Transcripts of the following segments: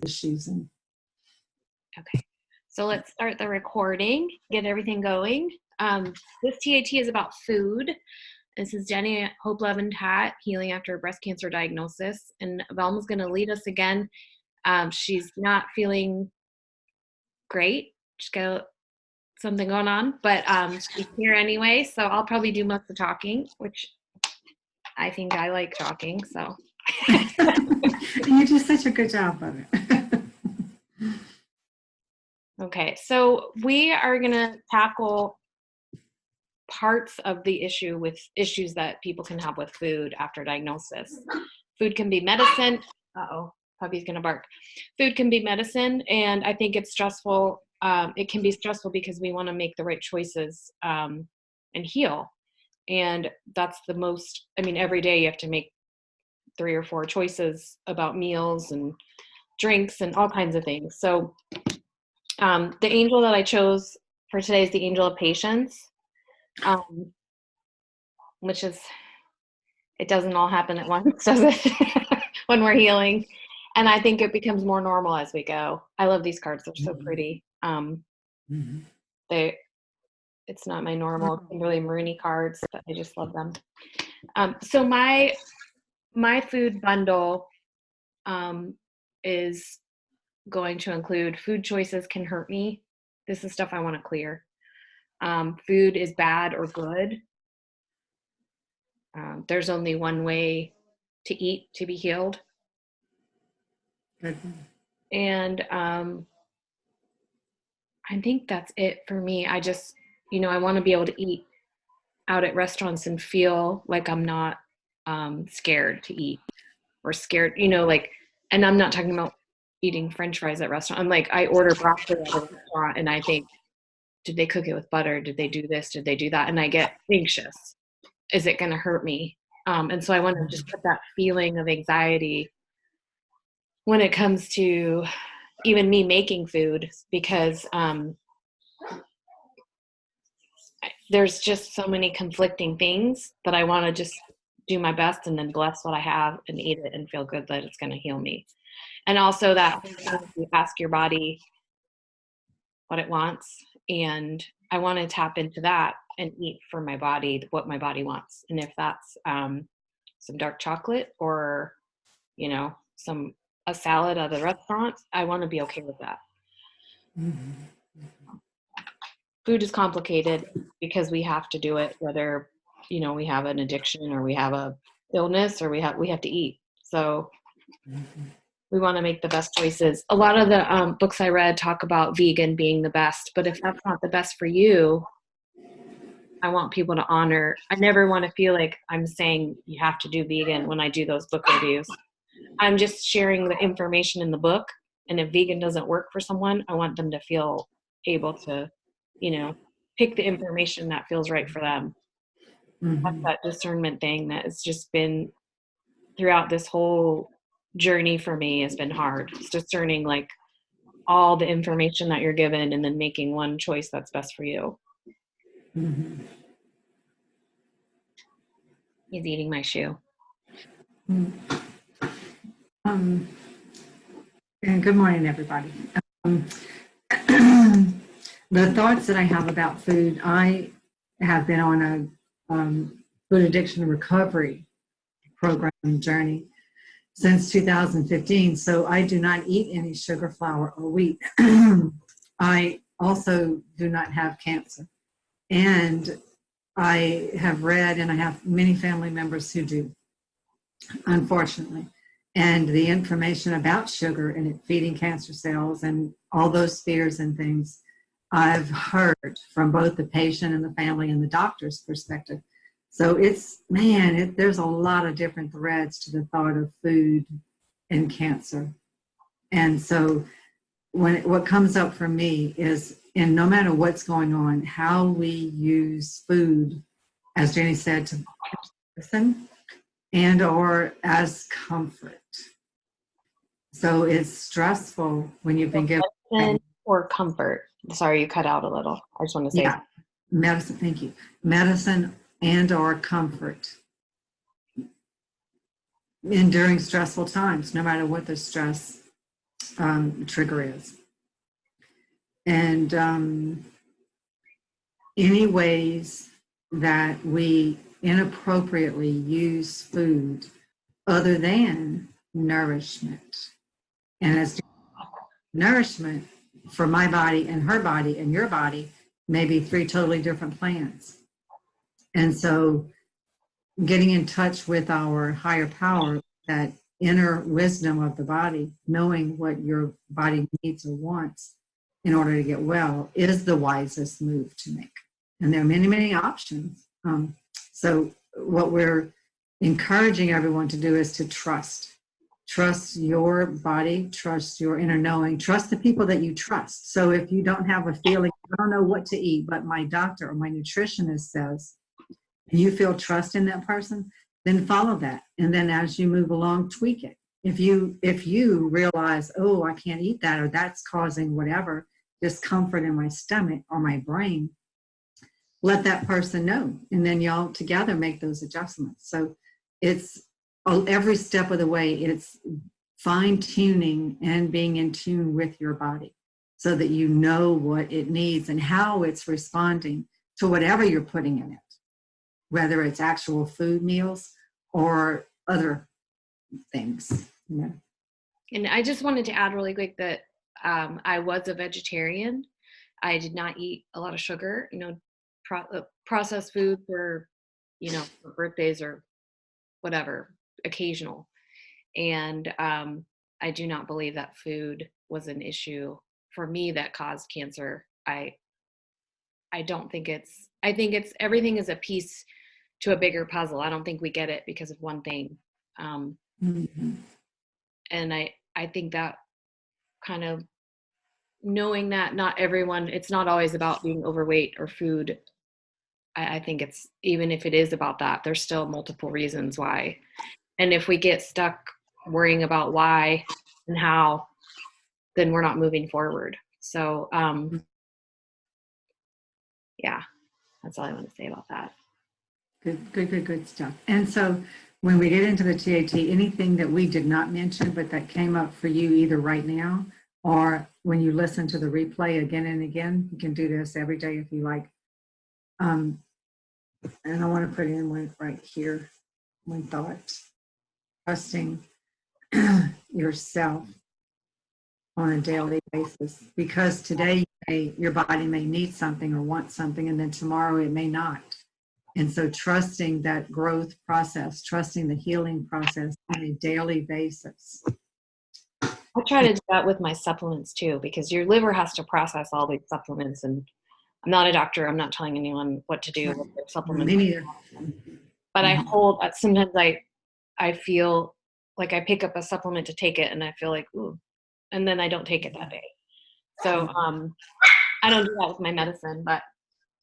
issues. And okay, so let's start the recording, get everything going. This TAT is about food. This is Jenny at Hope, Love, and TAT, Healing After a Breast Cancer Diagnosis. And Velma's going to lead us again. She's not feeling great. She's got something going on, but she's here anyway. So I'll probably do most of the talking, which I think I like talking. So you do such a good job of it. Okay, so we are going to tackle parts of the issues that people can have with food after diagnosis. Food can be medicine. Uh-oh, puppy's gonna bark. Food can be medicine, and I think it's stressful. It can be stressful because we want to make the right choices and heal. And that's the most, I mean, every day you have to make 3 or 4 choices about meals and drinks and all kinds of things. So the angel that I chose for today is the angel of patience. Which is, it doesn't all happen at once, does it? When we're healing. And I think it becomes more normal as we go. I love these cards. They're so pretty. It's not my normal Kimberly Maroney cards, but I just love them. So my food bundle is going to include food choices can hurt me. This is stuff I want to clear. Food is bad or good. There's only one way to eat to be healed. And I think that's it for me. I just, I want to be able to eat out at restaurants and feel like I'm not scared to eat or scared, and I'm not talking about eating French fries at restaurant. I'm like, I order broccoli at a restaurant and I think, did they cook it with butter? Did they do this? Did they do that? And I get anxious. Is it going to hurt me? And so I want to just put that feeling of anxiety when it comes to even me making food, because there's just so many conflicting things that I want to just do my best and then bless what I have and eat it and feel good that it's going to heal me. And also that you ask your body what it wants. And I want to tap into that and eat for my body what my body wants. And if that's some dark chocolate or, a salad at a restaurant, I want to be okay with that. Food is complicated because we have to do it, whether, we have an addiction or we have a illness or we have to eat. So we want to make the best choices. A lot of the books I read talk about vegan being the best, but if that's not the best for you, I want people to honor. I never want to feel like I'm saying you have to do vegan when I do those book reviews. I'm just sharing the information in the book. And if vegan doesn't work for someone, I want them to feel able to, pick the information that feels right for them. That's that discernment thing that has just been throughout this whole journey for me has been hard. It's discerning like all the information that you're given and then making one choice that's best for you. He's eating my shoe. And good morning, everybody. The thoughts that I have about food, I have been on a food addiction recovery program journey since 2015. So I do not eat any sugar, flour, or wheat. I also do not have cancer. And I have read, and I have many family members who do, unfortunately. And the information about sugar and it feeding cancer cells and all those fears and things, I've heard from both the patient and the family and the doctor's perspective. So there's a lot of different threads to the thought of food and cancer. And so what comes up for me is, and no matter what's going on, how we use food, as Jenny said, to listen and or as comfort. So it's stressful when you've been given or comfort. Sorry, you cut out a little. I just want to say medicine. Thank you. Medicine and or comfort enduring stressful times, no matter what the stress trigger is. And any ways that we inappropriately use food other than nourishment. And as nourishment for my body and her body and your body may be three totally different plans. And so getting in touch with our higher power, that inner wisdom of the body, knowing what your body needs or wants in order to get well, is the wisest move to make. And there are many, many options. So what we're encouraging everyone to do is to trust. Trust your body, trust your inner knowing, trust the people that you trust. So if you don't have a feeling, I don't know what to eat, but my doctor or my nutritionist says, and you feel trust in that person, then follow that. And then as you move along, tweak it. If you realize, oh, I can't eat that, or that's causing whatever discomfort in my stomach or my brain, let that person know. And then y'all together make those adjustments. So it's every step of the way, it's fine tuning and being in tune with your body so that you know what it needs and how it's responding to whatever you're putting in it, whether it's actual food meals or other things. You know? And I just wanted to add really quick that I was a vegetarian. I did not eat a lot of sugar, processed food for, for birthdays or whatever, occasional. And I do not believe that food was an issue for me that caused cancer. I don't think I think everything is a piece to a bigger puzzle. I don't think we get it because of one thing. Mm-hmm. And I think that kind of knowing that not everyone, it's not always about being overweight or food. I think it's, even if it is about that, there's still multiple reasons why. And if we get stuck worrying about why and how, then we're not moving forward. So, yeah, that's all I want to say about that. Good stuff. And so when we get into the TAT, anything that we did not mention, but that came up for you either right now or when you listen to the replay again and again, you can do this every day if you like. And I want to put in one right here, one thought, trusting yourself on a daily basis, because today your body may need something or want something, and then tomorrow it may not. And so trusting that growth process, trusting the healing process on a daily basis. I try to do that with my supplements too, because your liver has to process all these supplements. And I'm not a doctor. I'm not telling anyone what to do with their supplements. Me neither. But I sometimes I feel like I pick up a supplement to take it and I feel like, ooh, and then I don't take it that day. So I don't do that with my medicine, but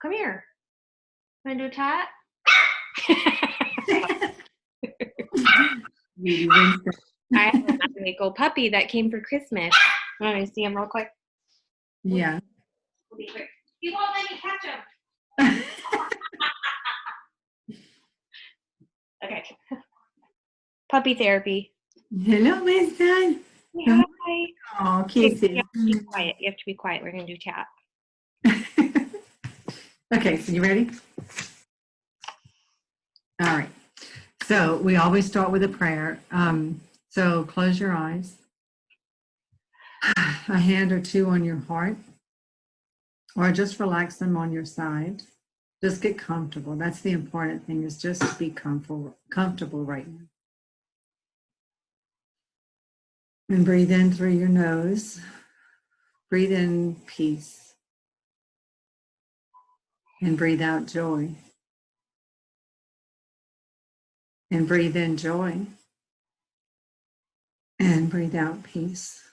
come here. Want to do a TAT? I have a 9-week-old puppy that came for Christmas. Want me to see him real quick? Yeah. We'll be quick. He won't let me catch him. Okay. Puppy therapy. Hello, my son. Hi. Oh, kisses. You have to be quiet. You have to be quiet. We're going to do TAT. Okay, so you ready? All right. So we always start with a prayer. So close your eyes. A hand or two on your heart, or just relax them on your side. Just get comfortable. That's the important thing, is just to be comfortable right now. And breathe in through your nose. Breathe in peace. And breathe out joy. And breathe in joy. And breathe out peace.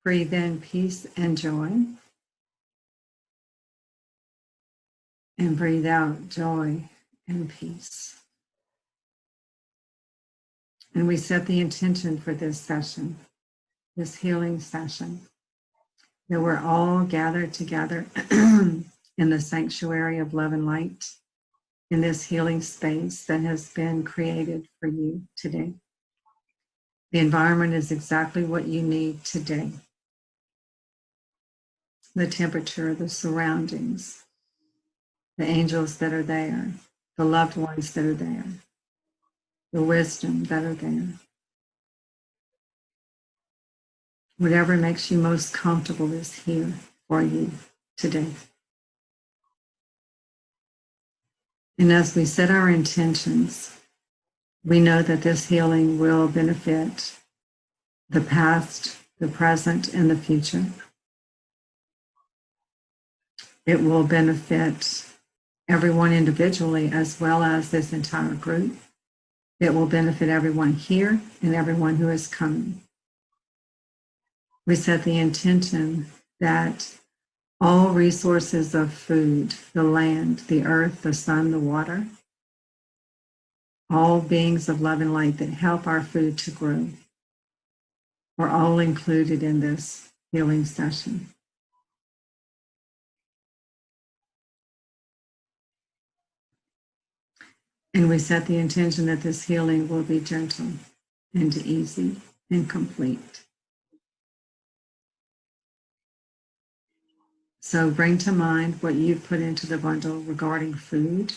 Breathe in peace and joy. And breathe out joy and peace. And we set the intention for this session, this healing session, that we're all gathered together in the sanctuary of love and light, in this healing space that has been created for you today. The environment is exactly what you need today. The temperature, the surroundings, the angels that are there, the loved ones that are there, the wisdom that are there. Whatever makes you most comfortable is here for you today. And as we set our intentions, we know that this healing will benefit the past, the present, and the future. It will benefit everyone individually as well as this entire group. It will benefit everyone here and everyone who is coming. We set the intention that all resources of food, the land, the earth, the sun, the water, all beings of love and light that help our food to grow, are all included in this healing session. And we set the intention that this healing will be gentle and easy and complete. So bring to mind what you've put into the bundle regarding food,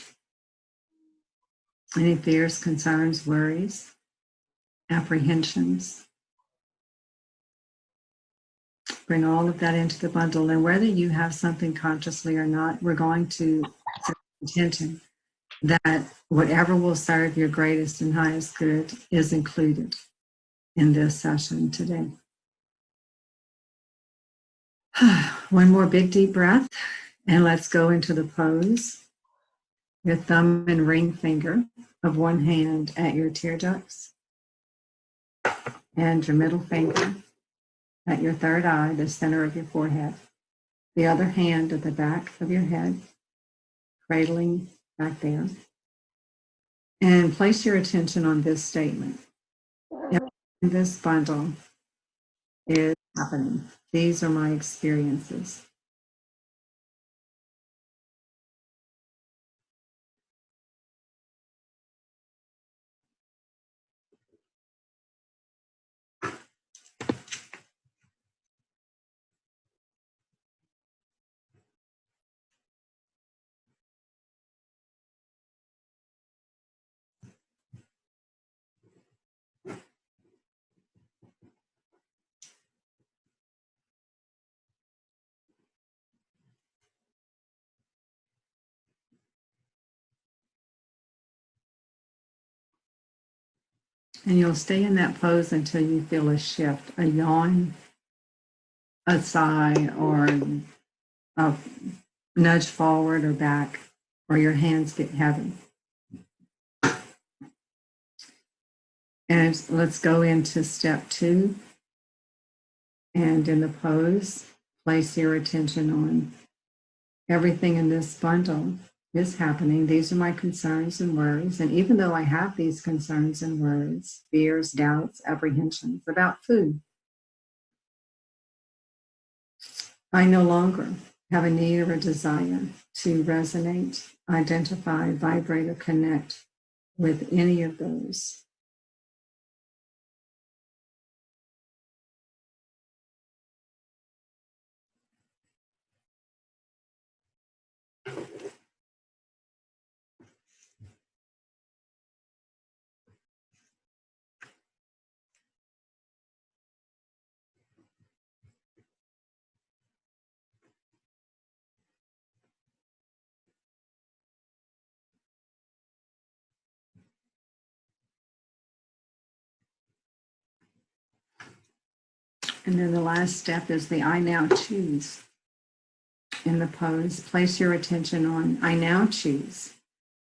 any fears, concerns, worries, apprehensions. Bring all of that into the bundle. And whether you have something consciously or not, we're going to set intention that whatever will serve your greatest and highest good is included in this session today. One more big deep breath, and let's go into the pose. Your thumb and ring finger of one hand at your tear ducts, and your middle finger at your third eye, the center of your forehead. The other hand at the back of your head, cradling back there. And place your attention on this statement. This bundle is happening. These are my experiences. And you'll stay in that pose until you feel a shift, a yawn, a sigh, or a nudge forward or back, or your hands get heavy. And let's go into step 2. And in the pose, place your attention on everything in this bundle is happening. These are my concerns and worries. And even though I have these concerns and worries, fears, doubts, apprehensions about food, I no longer have a need or a desire to resonate, identify, vibrate, or connect with any of those. And then the last step is the I now choose. In the pose, place your attention on I now choose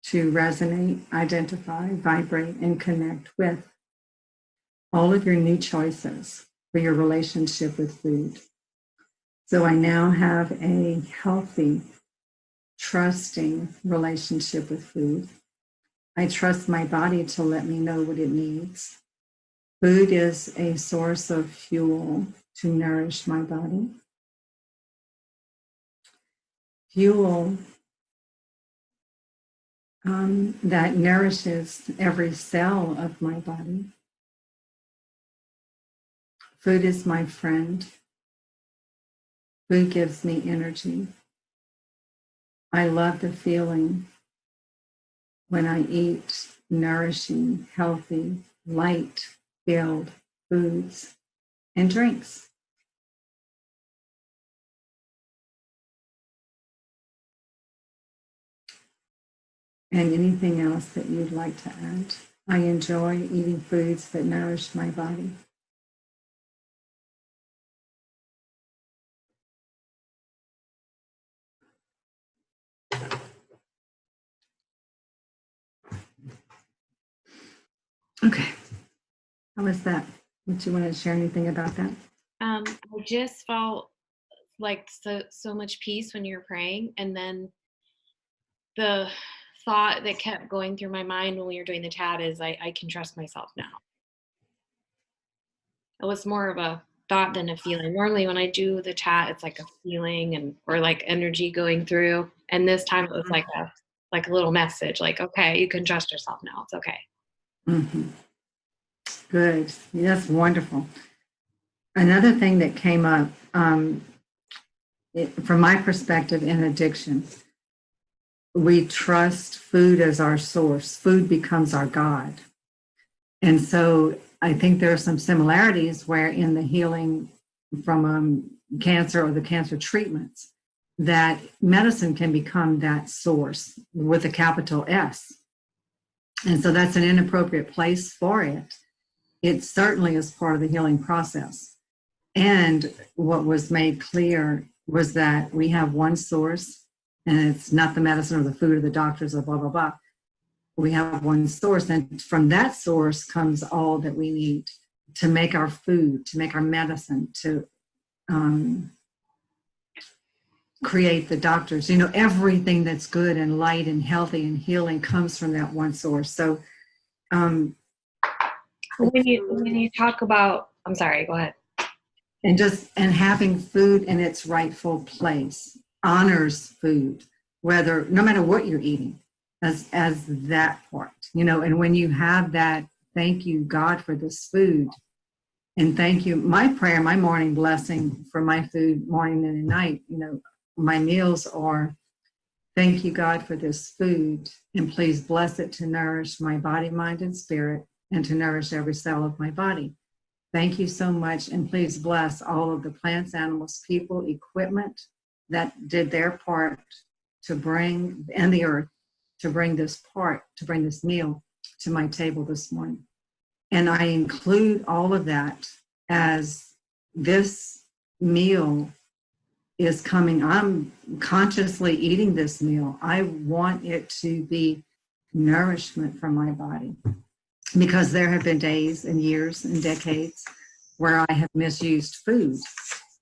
to resonate, identify, vibrate, and connect with all of your new choices for your relationship with food. So I now have a healthy, trusting relationship with food. I trust my body to let me know what it needs. Food is a source of fuel to nourish my body. Fuel that nourishes every cell of my body. Food is my friend. Food gives me energy. I love the feeling when I eat nourishing, healthy, light-filled foods and drinks. And anything else that you'd like to add? I enjoy eating foods that nourish my body. Okay. How was that? Would you want to share anything about that? I just felt like so much peace when you were praying, and then the thought that kept going through my mind when we were doing the TAT is I can trust myself now. It was more of a thought than a feeling. Normally when I do the TAT, it's like a feeling and or like energy going through. And this time it was like a little message, like, okay, you can trust yourself now. It's okay. Mm-hmm. Good. That's wonderful. Another thing that came up from my perspective in addiction, we trust food as our source. Food becomes our God. And so I think there are some similarities where in the healing from cancer or the cancer treatments, that medicine can become that source with a capital S. And so that's an inappropriate place for it. It certainly is part of the healing process. And what was made clear was that we have one source, and it's not the medicine or the food or the doctors or blah, blah, blah. We have one source, and from that source comes all that we need to make our food, to make our medicine, to create the doctors. You know, everything that's good and light and healthy and healing comes from that one source. So When you talk about, I'm sorry, go ahead. and having food in its rightful place honors food, whether no matter what you're eating, as that part, you know. And when you have that, thank you God for this food, and thank you, my prayer, my morning blessing for my food, morning and night, you know, my meals are, thank you God for this food, and please bless it to nourish my body, mind, and spirit, and to nourish every cell of my body. Thank you so much, and please bless all of the plants, animals, people, equipment that did their part to bring, and the earth, to bring this meal to my table this morning. And I include all of that as this meal is coming. I'm consciously eating this meal. I want it to be nourishment for my body, because there have been days and years and decades where I have misused food,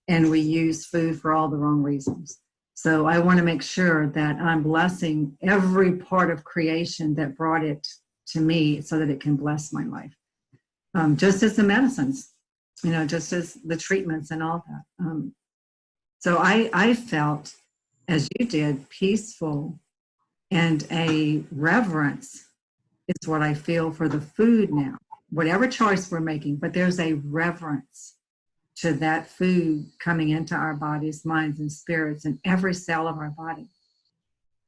and we use food for all the wrong reasons. So I want to make sure that I'm blessing every part of creation that brought it to me so that it can bless my life. Just as the medicines, you know, just as the treatments and all that. So I felt, as you did, peaceful, and a reverence is what I feel for the food now, whatever choice we're making, but there's a reverence to that food coming into our bodies, minds, and spirits, and every cell of our body,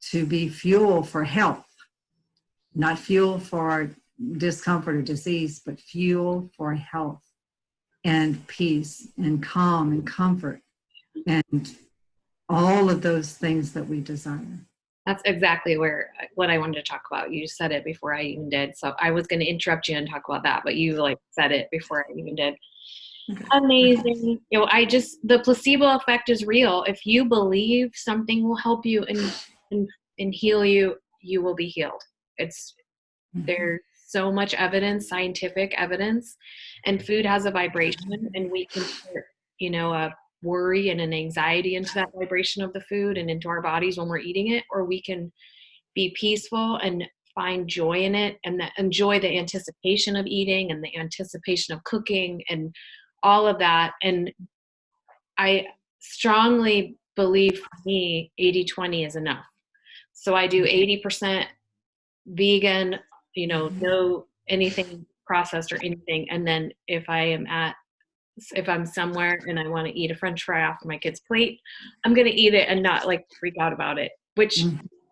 to be fuel for health, not fuel for discomfort or disease, but fuel for health and peace and calm and comfort and all of those things that we desire. That's exactly what I wanted to talk about. You said it before I even did. So I was going to interrupt you and talk about that, but you like said it before I even did. Okay. Amazing. You know, the placebo effect is real. If you believe something will help you and heal you, you will be healed. There's so much evidence, scientific evidence, and food has a vibration, and we can put, you know, a worry and an anxiety into that vibration of the food and into our bodies when we're eating it, or we can be peaceful and find joy in it, and enjoy the anticipation of eating and the anticipation of cooking and all of that. And I strongly believe for me, 80-20 is enough. So I do 80% vegan, you know, no anything processed or anything. And then if I am at if I'm somewhere and I want to eat a French fry off my kid's plate, I'm going to eat it and not like freak out about it, which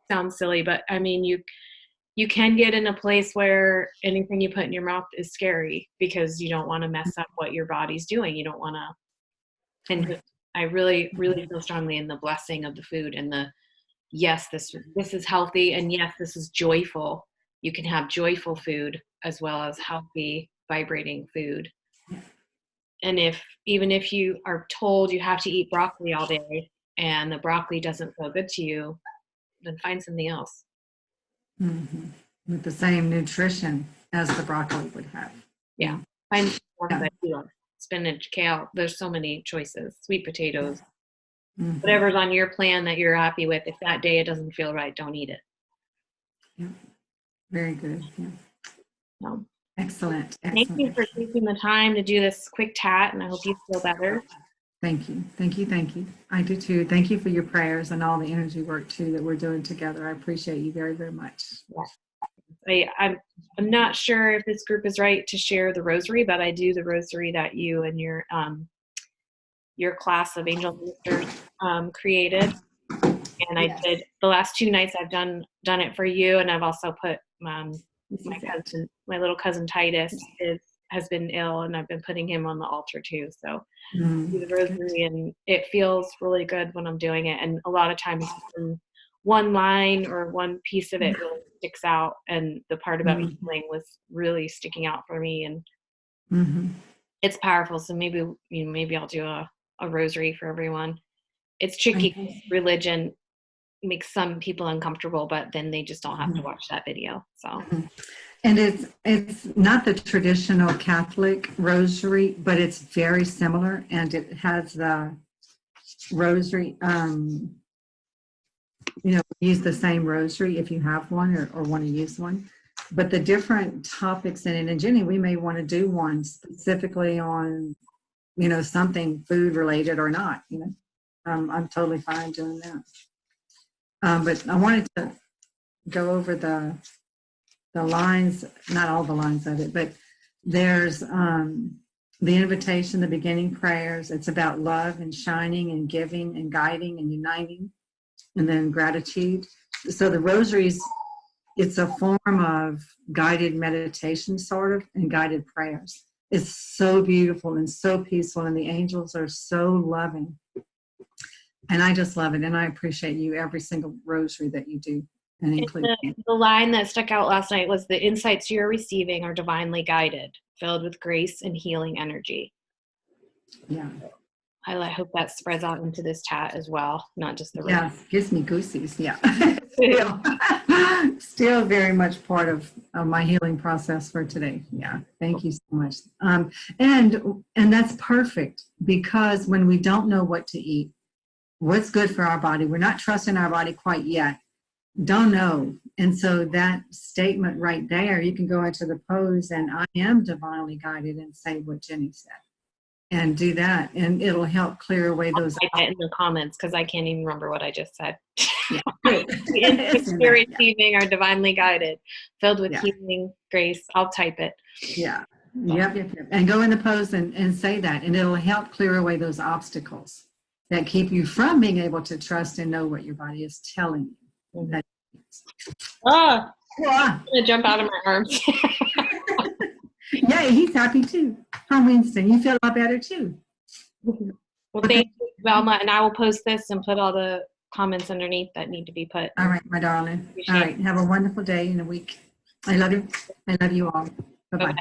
sounds silly, but I mean, you can get in a place where anything you put in your mouth is scary because you don't want to mess up what your body's doing. You don't want to, and I really, really feel strongly in the blessing of the food and the, yes, this is healthy, and yes, this is joyful. You can have joyful food as well as healthy, vibrating food. And even if you are told you have to eat broccoli all day and the broccoli doesn't feel good to you, then find something else. With the same nutrition as the broccoli would have. Yeah. Find something that you want. Spinach, kale, there's so many choices. Sweet potatoes. Whatever's on your plan that you're happy with. If that day it doesn't feel right, don't eat it. Yeah. Very good. Yeah. No. Excellent. Thank you for taking the time to do this quick TAT, and I hope you feel better. Thank you. Thank you. Thank you. I do too. Thank you for your prayers and all the energy work too that we're doing together. I appreciate you very, very much. Yeah. I'm not sure if this group is right to share the rosary, but I do the rosary that you and your class of angel ministers created. And I did the last 2 nights I've done it for you, and I've also put my little cousin Titus has been ill, and I've been putting him on the altar too. So do the rosary, and it feels really good when I'm doing it. And a lot of times one line or one piece of it really sticks out, and the part about healing was really sticking out for me, and it's powerful. So maybe I'll do a rosary for everyone. It's tricky. Religion makes some people uncomfortable, but then they just don't have to watch that video. So and it's not the traditional Catholic rosary, but it's very similar, and it has the rosary, use the same rosary if you have one or want to use one, but the different topics in it. And Jenny, we may want to do one specifically on something food related or not. I'm totally fine doing that. But I wanted to go over the lines, not all the lines of it, but there's the invitation, the beginning prayers. It's about love and shining and giving and guiding and uniting, and then gratitude. So the rosaries, it's a form of guided meditation sort of, and guided prayers. It's so beautiful and so peaceful, and the angels are so loving. And I just love it, and I appreciate you every single rosary that you do and include. The line that stuck out last night was, the insights you're receiving are divinely guided, filled with grace and healing energy. Yeah. I hope that spreads out into this TAT as well, not just the rosary. Yeah, gives me goosies. Yeah. Still very much part of my healing process for today. Yeah. Thank you so much. And that's perfect, because when we don't know what to eat, what's good for our body, we're not trusting our body quite yet, don't know. And so that statement right there, you can go into the pose and I am divinely guided and say what Jenny said, and do that, and it'll help clear away those. I'll type it in the comments because I can't even remember what I just said. Yeah. The insights you're receiving are divinely guided, filled with healing grace. I'll type it. Yeah. Yep. And go in the pose and say that, and it'll help clear away those obstacles that keep you from being able to trust and know what your body is telling you. I'm going to jump out of my arms. Yeah, he's happy too. Huh, Winston? You feel a lot better too. Well, thank you, Velma, and I will post this and put all the comments underneath that need to be put. All right, my darling. All right, have a wonderful day and a week. I love you. I love you all. Bye-bye.